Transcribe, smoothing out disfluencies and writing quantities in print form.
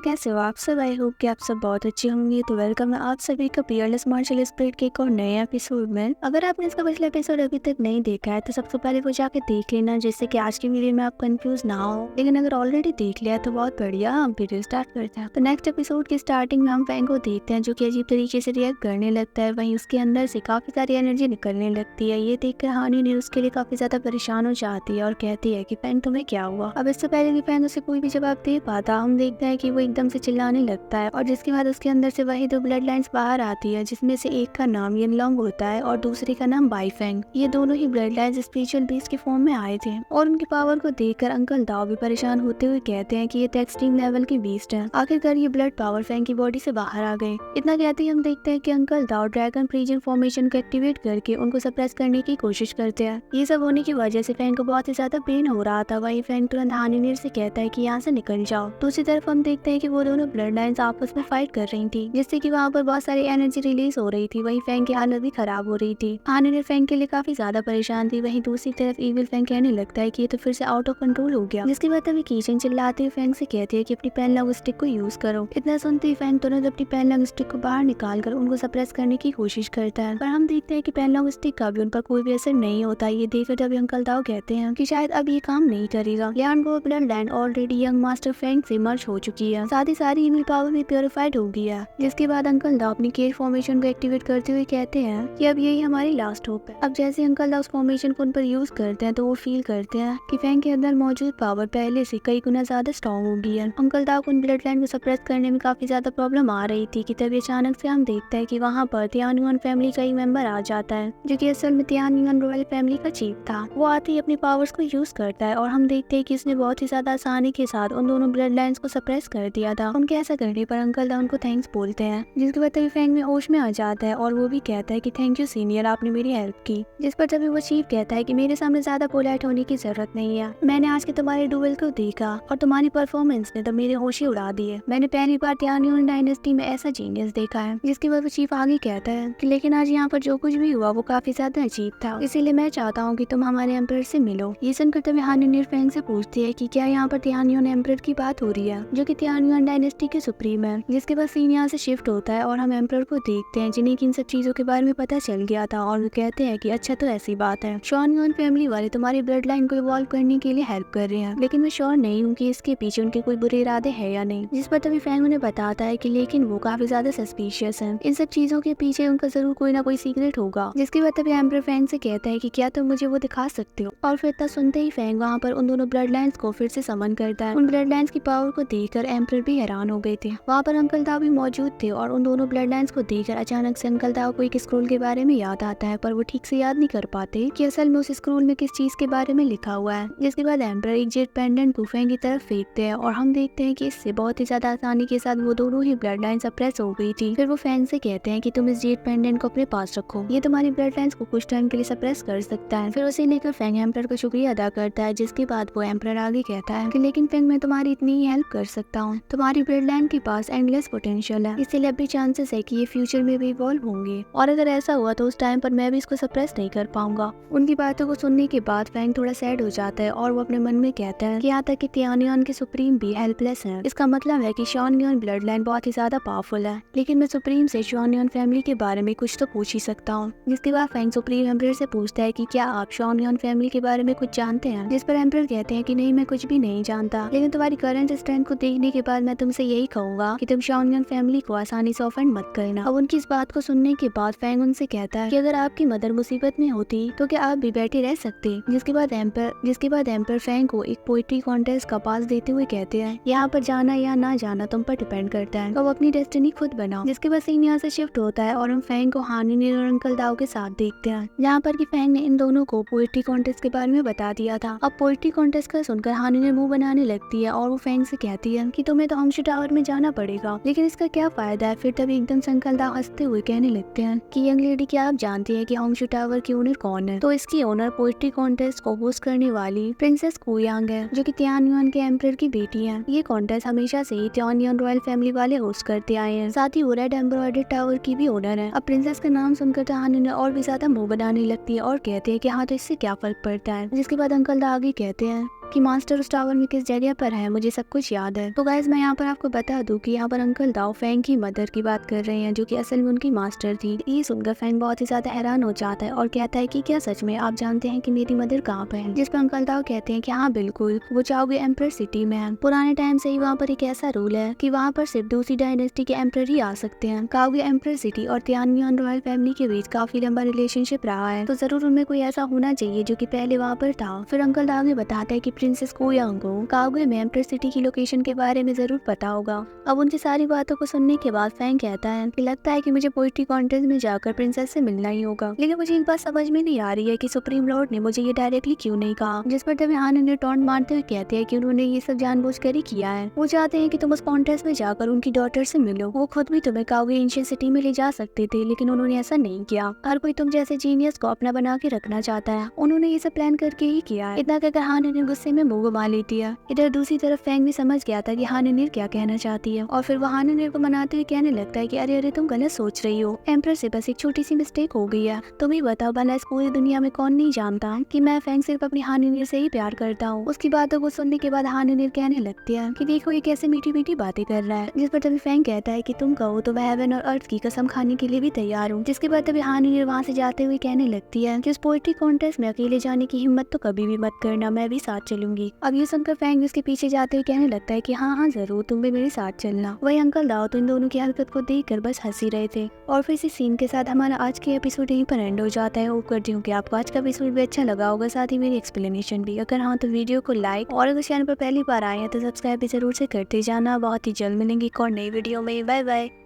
कैसे हो आप सब। आई होप कि आप सब बहुत अच्छे होंगे। तो वेलकम है आप सभी का पीयरलेस मार्शल स्पिरिट के एक और नए एपिसोड में। अगर आपने इसका पिछला एपिसोड अभी तक नहीं देखा है तो सबसे पहले वो जाके देख लेना, जिससे कि आज की वीडियो में आप कंफ्यूज ना हो। लेकिन अगर ऑलरेडी देख लिया तो बहुत बढ़िया, हम वीडियो स्टार्ट करते हैं। तो नेक्स्ट एपिसोड की स्टार्टिंग में हम फैंग को देखते हैं जो कि अजीब तरीके से रिएक्ट करने लगता है। वहीं उसके अंदर से काफी सारी एनर्जी निकलने लगती है। ये देखकर हानी ने उसके लिए काफी ज्यादा परेशान हो जाती है और कहती है कि फैंग तुम्हें क्या हुआ। अब इससे पहले कि फैंग उसे कोई भी जवाब दे पाता, हम देखते हैं कि वो एकदम से चिल्लाने लगता है और जिसके बाद उसके अंदर से वही दो ब्लड लाइंस बाहर आती है, जिसमें से एक का नाम यिनलॉन्ग होता है और दूसरे का नाम बाईफेंग। ये दोनों ही ब्लड लाइंस स्पिरिचुअल बीस्ट के फॉर्म में आए थे और उनकी पावर को देखकर अंकल दाओ भी परेशान होते हुए कहते हैं कि ये तो एक्सट्रीम लेवल के बीस्ट है। आखिरकार ये ब्लड पावर फैंग की बॉडी से बाहर आ गए। इतना कहते ही हम देखते हैं कि अंकल दाओ ड्रैगन प्रीजन फॉर्मेशन को एक्टिवेट करके उनको सप्रेस करने की कोशिश करते हैं। ये सब होने की वजह से फैंग को बहुत ही ज्यादा पेन हो रहा था। वही फैंग तुरंत हानिनीर से कहता है कि यहाँ से निकल जाओ। दूसरी तरफ हम देखते हैं कि वो दोनों ब्लड लाइंस आपस में फाइट कर रही थी, जिससे कि वहाँ पर बहुत सारी एनर्जी रिलीज हो रही थी। वहीं फैंग की हालत भी खराब हो रही थी। हानिनीर फैंग के लिए काफी ज्यादा परेशान थी। वहीं दूसरी तरफ इविल फैंग कहने लगता है कि ये तो फिर से आउट ऑफ कंट्रोल हो गया। जिसके बाद अभी किचन चिल्लाते हुए फैंग से कहती है कि अपनी पेन लॉग स्टिक को यूज करो। इतना सुनते ही फैंग तुरंत अपनी पेन लॉग स्टिक को बाहर निकाल कर उनको सप्रेस करने की कोशिश करता है, पर हम देखते हैं कि पेन लॉग स्टिक का भी उन पर कोई भी असर नहीं होता। ये देखकर जब अंकल दाओ कहते हैं कि शायद अब ये काम नहीं करेगा। लियान वो blood line already young master Fang से मर्ज हो चुकी है, साथ ही सारी इविल पावर भी प्योरीफाइड हो गई है। जिसके बाद अंकल दाओ अपनी केज फॉर्मेशन को एक्टिवेट करते हुए कहते हैं कि अब यही हमारी लास्ट होप है। अब जैसे अंकल दाओ उस फॉर्मेशन को उन पर यूज करते हैं तो वो फील करते हैं कि फैंग के अंदर मौजूद पावर पहले से कई गुना ज्यादा स्ट्रॉन्ग हो गई है। अंकल दाओ को उन ब्लड लाइन को सप्रेस करने में काफी ज्यादा प्रॉब्लम आ रही थी कि तभी अचानक से हम देखते हैं कि वहाँ पर तियानुआन फैमिली का ही मेंबर आ जाता है, जो कि असल में तियानुआन रॉयल फैमिली का चीफ था। वो आते ही अपनी पावर्स को यूज करता है और हम देखते हैं कि इसने बहुत ही ज्यादा आसानी के साथ उन दोनों ब्लड लाइंस को सप्रेस कर दिया था। उनके ऐसा करने पर अंकल दाओ उनको थैंक्स बोलते हैं, जिसके बाद तभी फैंग में होश में आ जाता है और वो भी कहता है कि थैंक यू सीनियर, आपने मेरी हेल्प की। जिस पर तभी वो चीफ कहता है कि मेरे सामने ज्यादा पोलाइट होने की जरूरत नहीं है। मैंने आज के तुम्हारे डुएल को देखा और तुम्हारी परफॉर्मेंस ने तो मेरे होश ही उड़ा दिए। मैंने पहली बार तियानुआन डायनेस्टी में ऐसा जीनियस देखा है। जिसके बाद वो चीफ आगे कहता है कि लेकिन आज यहाँ पर जो कुछ भी हुआ वो काफी ज्यादा अजीब था, इसीलिए मैं चाहता हूँ कि तुम हमारे एम्परर से मिलो। ये सुनकर तभी हानिनीर फैंग से पूछती है कि क्या यहाँ पर तियानुआन एम्परर की बात हो रही है, जो कि तियानुआन डायनेस्टी के सुप्रीम है। जिसके बाद सीन यहाँ से शिफ्ट होता है और हम एम्परर को देखते हैं, जिन्हें इन सब चीजों के बारे में पता चल गया था और वो कहते हैं कि अच्छा तो ऐसी बात है, शॉनयुआन फैमिली वाले तुम्हारी ब्लड लाइन को इवॉल्व करने के लिए हेल्प कर रहे हैं, लेकिन मैं श्योर नहीं हूँ कि इसके पीछे उनके कोई बुरे इरादे हैं या नहीं। जिस पर तभी फैंग उन्हें बताता है कि लेकिन वो काफी ज्यादा सस्पिशियस है, इन सब चीजों के पीछे उनका जरूर कोई ना कोई सीक्रेट होगा। जिसके बाद तभी एम्परर फैंग से कहता है कि क्या तुम मुझे वो दिखा सकते हो। और फिर इतना सुनते ही फैंग वहाँ पर उन दोनों ब्लड लाइंस को फिर से समन करता है। उन ब्लड लाइंस की पावर को देखकर एम्परर भी हैरान हो गए थे। वहाँ पर अंकल दाओ भी मौजूद थे और उन दोनों ब्लड लाइंस को देखकर अचानक से अंकल दाओ को एक स्क्रोल के बारे में याद आता है, पर वो ठीक से याद नहीं कर पाते कि असल में उस स्क्रोल में किस चीज के बारे में लिखा हुआ है। जिसके बाद एम्परर एक जेट पेंडेंट को फैंग की तरफ फेंकते हैं और हम देखते हैं कि इससे बहुत ही ज्यादा आसानी के साथ वो दोनों ही ब्लड लाइन सप्रेस हो गई थी। फिर वो फैंग से कहते हैं कि तुम इस जेट पेंडेंट को अपने पास रखो, ये तुम्हारी ब्लड लाइंस को कुछ टाइम के लिए सप्रेस कर सकता है। फिर उसे लेकर फैंग एम्परर का शुक्रिया अदा करता है। जिसके बाद वो एम्परर आगे कहता है कि लेकिन फैंग मैं तुम्हारी इतनी ही हेल्प कर सकता हूँ, तुम्हारी ब्लड लाइन के पास एंडलेस पोटेंशियल है, इसलिए अब भी चांसेस है कि ये फ्यूचर में भी इवॉल्व होंगे और अगर ऐसा हुआ तो उस टाइम पर मैं भी इसको सप्रेस नहीं कर पाऊंगा। उनकी बातों को सुनने के बाद फैंग थोड़ा सैड हो जाता है और वो अपने मन में कहता है कि यहाँ तक कि तियानुआन के सुप्रीम भी हेल्पलेस है। इसका मतलब है कि शॉनयुआन ब्लड लाइन बहुत ही ज्यादा पावरफुल है, लेकिन मैं सुप्रीम से शॉनयुआन फैमिली के बारे में कुछ तो पूछ ही सकता हूँ। जिसके बाद फैंग सुप्रीम एम्परर से पूछता है कि क्या आप शॉनयुआन फैमिली के बारे में कुछ जानते हैं। जिस पर एम्परर कहते हैं कि नहीं, मैं कुछ भी नहीं जानता, लेकिन तुम्हारी करंट स्ट्रेंथ को देखने के बाद मैं तुमसे यही कहूंगा कि तुम शॉनयुआन फैमिली को आसानी से ऑफेंड मत करना। अब उनकी इस बात को सुनने के बाद फैंग उनसे कहता है कि अगर आपकी मदर मुसीबत में होती तो क्या आप भी बैठे रह सकते। जिसके बाद एम्पर फैंग को एक पोइट्री कॉन्टेस्ट का पास देते हुए कहते हैं यहाँ पर जाना या ना जाना तुम पर डिपेंड करता है, तो अपनी डेस्टिनी खुद बनाओ। जिसके बाद सीन यहाँ से शिफ्ट होता है और हम फैंग को हानिनीर और अंकल दाओ के साथ देखते हैं, जहाँ पर कि फैंग ने इन दोनों को पोइट्री कॉन्टेस्ट के बारे में बता दिया था। अब पोइट्री कॉन्टेस्ट का सुनकर हानिनीर मुंह बनाने लगती है और वो फैंग से कहती है कि तुम्हें तो होंगशू टावर में जाना पड़ेगा, लेकिन इसका क्या फायदा है। फिर तभी एकदम से अंकल दाओ हंसते हुए कहने लगते हैं कि यंग लेडी, क्या आप जानती है कि होंगशू टावर की ओनर कौन है। तो इसकी ओनर पोइट्री कॉन्टेस्ट को होस्ट करने वाली प्रिंसेस कुयांग है, जो कि तियानुआन के एम्परर की बेटी है। ये कॉन्टेस्ट हमेशा से ही तियानुआन रॉयल फैमिली वाले होस्ट करते आए हैं। साथ ही वो रेड एम्ब्रॉयडर्ड टावर की भी ओनर है। अब प्रिंसेस का नाम सुनकर हानिनीर और भी ज्यादा मुंह बनाने लगती है और कहते हैं कि हाँ तो इससे क्या फर्क पड़ता है। जिसके बाद अंकल दाओ आगे कहते हैं कि मास्टर उस टावर में किस जगह पर है, मुझे सब कुछ याद है। तो गाइस मैं यहाँ पर आपको बता दूं कि यहाँ पर अंकल दाओ फैंग की मदर की बात कर रहे हैं, जो कि असल में उनकी मास्टर थी। ये सुनकर फैंग बहुत ही ज्यादा हैरान हो जाता है और कहता है कि क्या सच में आप जानते हैं कि मेरी मदर कहाँ पर है? जिस पर अंकल दाओ कहते हैं कि हाँ बिल्कुल, वो चाओगे एम्पर सिटी में है। पुराने टाइम से ही वहाँ पर एक ऐसा रूल है कि वहाँ पर सिर्फ दूसरी डायनेस्टी के एम्पर ही आ सकते हैं। काओगे एम्पर सिटी और तियानमियन रॉयल फैमिली के बीच काफी लंबा रिलेशनशिप रहा है, तो जरूर उनमें कोई ऐसा होना चाहिए जो कि पहले वहाँ पर था। फिर अंकल दाओ भी बताता है कि प्रिंसेस कोयांग को काओगे में एम्पर सिटी की लोकेशन के बारे में जरूर पता होगा। अब उनकी सारी बातों को सुनने के बाद फैंग कहता है कि लगता है कि मुझे पोएट्री कॉन्टेस्ट में जाकर प्रिंसेस से मिलना ही होगा, लेकिन मुझे एक बात समझ में नहीं आ रही है कि सुप्रीम लॉर्ड ने मुझे ये डायरेक्टली क्यों नहीं कहा। जिस पर तभी हान ने टॉन्ट मारते हुए कहते हैं कि उन्होंने ये सब जानबूझकर ही किया है। वो चाहते हैं कि तुम उस कॉन्टेस्ट में जाकर उनकी डॉटर से मिलो। वो खुद भी तुम्हें काओगे एंशिएंट सिटी में ले जा सकते थे, लेकिन उन्होंने ऐसा नहीं किया। हर कोई तुम जैसे जीनियस को अपना बना के रखना चाहता है, उन्होंने ये सब प्लान करके ही किया है। इतना कहकर हान ने गुस्से में मुंह घुमा लेती है। इधर दूसरी तरफ फैंग भी समझ गया था कि हान क्या कहना चाहती है और फिर वो हान को मनाते हुए कहने लगता है कि अरे अरे तुम गलत सोच रही हो, एम्प्रेस से बस एक छोटी सी मिस्टेक हो गई है। तुम ही बताओ भला इस पूरी दुनिया में कौन नहीं जानता कि मैं फैंग सिर्फ अपनी हानिनीर से ही प्यार करता हूँ। उसकी बातों को सुनने के बाद हानिनीर कहने लगती है कि देखो ये कैसे मीठी मीठी बातें कर रहा है। जिस पर तभी फैंग कहता है कि तुम कहो तो मैं हेवन और अर्थ की कसम खाने के लिए भी तैयार हूँ। जिसके बाद तभी हानिनीर वहाँ से जाते हुए कहने लगती है कि उस पोएट्री कॉन्टेस्ट में अकेले जाने की हिम्मत तो कभी भी मत करना, मैं भी साथ चलूंगी। अब ये सुनकर फैंग उसके पीछे जाते हुए कहने लगता है कि हाँ हाँ जरूर, तुम भी मेरे साथ चलना। वही अंकल दाओ तो इन दोनों की हरकत को देखकर बस हंसी रहे थे। और फिर इसी सीन के साथ हमारा आज के एपिसोड यहीं पर एंड हो जाता है। होप करती हूँ कि आपको आज का एपिसोड भी अच्छा लगा होगा, साथ ही मेरी एक्सप्लेनेशन भी। अगर हाँ तो वीडियो को लाइक और अगर चैनल पर पहली बार आए हैं तो सब्सक्राइब भी जरूर से करते जाना। बहुत ही जल्द मिलेंगे एक और नई वीडियो में। Bye bye.